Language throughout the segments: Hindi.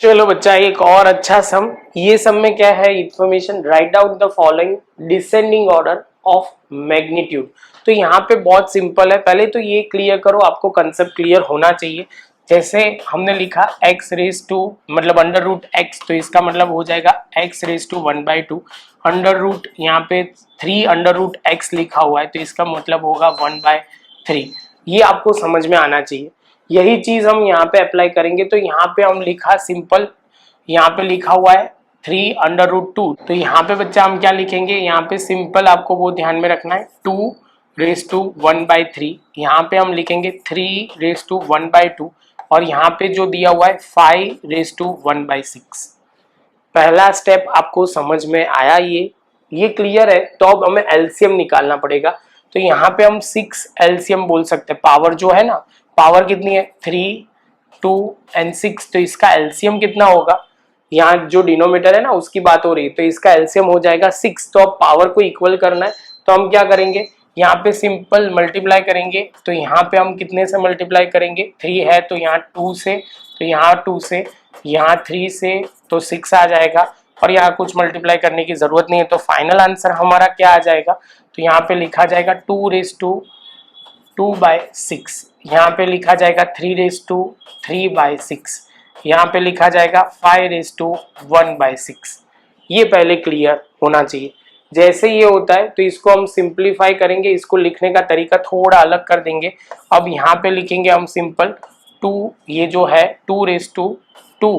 चलो बच्चा एक और अच्छा सम। ये सम में क्या है, information right out the following descending order of magnitude. तो यहाँ पे बहुत सिंपल है, पहले तो ये क्लियर करो, आपको कंसेप्ट क्लियर होना चाहिए। जैसे हमने लिखा x रेज टू मतलब अंडर रूट x, तो इसका मतलब हो जाएगा x raise to 1/2 under root, यहाँ पे 3 अंडर रूट x लिखा हुआ है तो इसका मतलब होगा 1/3। ये आपको समझ में आना चाहिए। यही चीज हम यहाँ पे अप्लाई करेंगे। तो यहाँ पे हम लिखा सिंपल, यहाँ पे लिखा हुआ है 3 अंडर रूट 2, तो यहाँ पे बच्चा हम क्या लिखेंगे, यहाँ पे सिंपल आपको वो ध्यान में रखना है 2 रेज टू 1/3, यहाँ पे हम लिखेंगे 3 रेज टू 1/2 और यहाँ पे जो दिया हुआ है 5 रेज टू 1/6। पहला स्टेप आपको समझ में आया, ये क्लियर है। तो अब हमें एलसीएम निकालना पड़ेगा। तो यहाँ पे हम 6 एलसीएम बोल सकते हैं। पावर जो है ना, पावर कितनी है 3, 2 एंड 6, तो इसका एलसीएम कितना होगा, यहाँ जो डिनोमिनेटर है ना उसकी बात हो रही है, तो इसका एलसीएम हो जाएगा 6। तो अब पावर को इक्वल करना है तो हम क्या करेंगे, यहाँ पे सिंपल मल्टीप्लाई करेंगे। तो यहाँ पे हम कितने से मल्टीप्लाई करेंगे, 3 है तो यहाँ 2 से, तो यहाँ 2 से, यहाँ 3 से, तो 6 आ जाएगा और यहाँ कुछ मल्टीप्लाई करने की जरूरत नहीं है। तो फाइनल आंसर हमारा क्या आ जाएगा, तो यहाँ पे लिखा जाएगा 2 रेज टू 2/6, यहाँ पे लिखा जाएगा 3 रेज टू 3/6, यहाँ पे लिखा जाएगा 5 रेज टू 1/6। ये पहले क्लियर होना चाहिए। जैसे ये होता है तो इसको हम सिंप्लीफाई करेंगे, इसको लिखने का तरीका थोड़ा अलग कर देंगे। अब यहाँ पे लिखेंगे हम सिंपल 2, ये जो है 2 रेज टू 2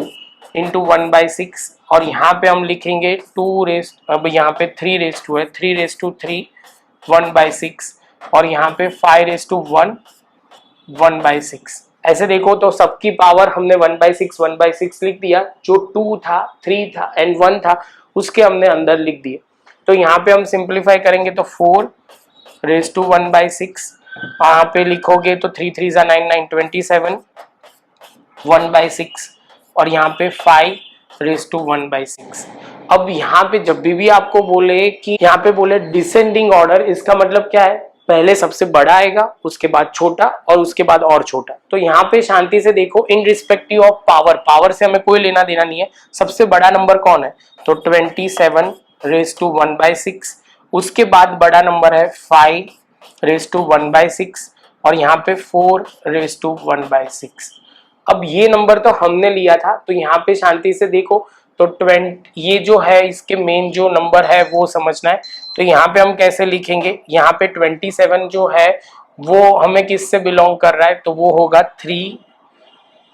इंटू 1/6 और यहाँ पे हम लिखेंगे 2 रेज, अब यहाँ पे 3 रेज टू है 3 रेज टू 3 1/6 और यहाँ पे 5 रेज टू 1/6। ऐसे देखो तो सबकी पावर हमने 1/6 लिख दिया, जो 2 था 3 था एंड 1 था उसके हमने अंदर लिख दिए। तो यहाँ पे हम सिंप्लीफाई करेंगे तो 4 रेज टू 1/6, यहाँ पे लिखोगे तो 3 3 9 9 27 1/6 और यहाँ पे 5 रेज टू 1/6। अब यहाँ पे जब भी आपको बोले कि यहाँ पे बोले डिसेंडिंग ऑर्डर, इसका मतलब क्या है, पहले सबसे बड़ा आएगा उसके बाद छोटा और उसके बाद और छोटा। तो यहाँ पे शांति से देखो, in respective of power, power से हमें कोई लेना देना नहीं है। सबसे बड़ा नंबर कौन है, तो 27 रेज टू 1/6, उसके बाद बड़ा नंबर है 5 रेज टू 1/6 और यहाँ पे 4 रेज टू 1/6। अब ये नंबर तो हमने लिया था, तो यहाँ पे शांति से देखो तो 20, ये जो है इसके मेन जो नंबर है वो समझना है। तो यहाँ पे हम कैसे लिखेंगे, यहाँ पे 27 जो है वो हमें किससे बिलोंग कर रहा है, तो वो होगा 3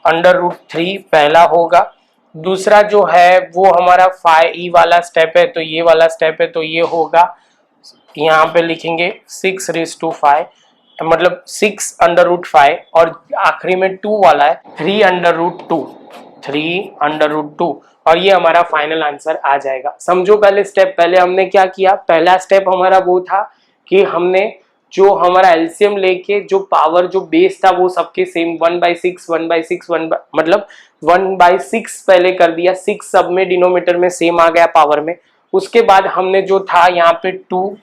अंडर रूट 3 पहला होगा। दूसरा जो है वो हमारा 5 वाला स्टेप है, तो ये वाला स्टेप है, तो ये होगा, यहाँ पे लिखेंगे 6 रेज टू 5 मतलब 6 अंडर रूट 5 और आखिरी में 2 वाला है 3 अंडर रूट 2 3 अंडर रूट 2 और ये हमारा फाइनल आंसर आ जाएगा। समझो पहले स्टेप, पहले हमने क्या किया, पहला स्टेप हमारा वो था कि हमने जो हमारा एलसीएम लेके जो पावर जो बेस था वो सबके सेम 1/6 1/6 मतलब 1/6 पहले कर दिया, 6 सब में डिनोमीटर में सेम आ गया पावर में। उसके बाद हमने जो था यहाँ पे 2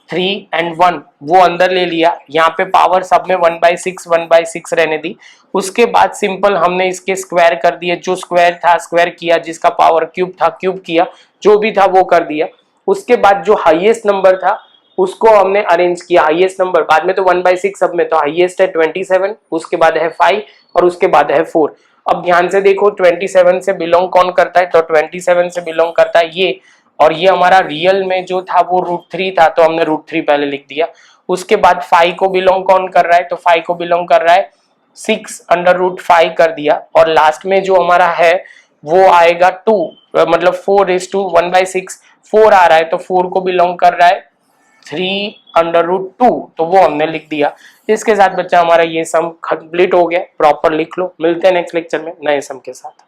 3 एंड 1 वो अंदर ले लिया, यहाँ पे पावर सब में 1/6 रहने दी। उसके बाद सिंपल हमने इसके स्क्वायर कर दिए, जो स्क्वायर था स्क्वायर किया, जिसका पावर क्यूब था क्यूब किया, जो भी था वो कर दिया। उसके बाद जो हाईएस्ट नंबर था उसको हमने अरेंज किया, हाईएस्ट नंबर बाद में तो 1/6 सब में, तो हाईएस्ट है 27, उसके बाद है 5 और उसके बाद है 4। अब ध्यान से देखो 27 से बिलोंग कौन करता है, तो 27 से बिलोंग करता है ये, और ये हमारा रियल में जो था वो √3 था, तो हमने √3 पहले लिख दिया। उसके बाद 5 को बिलोंग कौन कर रहा है, तो 5 को बिलोंग कर रहा है 6 अंडर √5 कर दिया और लास्ट में जो हमारा है वो आएगा 2 मतलब 4 रेज टू 1/6 4 आ रहा है, तो 4 को बिलोंग कर रहा है 3 अंडर √2, तो वो हमने लिख दिया। इसके साथ बच्चा हमारा ये सम कंप्लीट हो गया, प्रॉपर लिख लो। मिलते हैं नेक्स्ट लेक्चर में नए सम के साथ।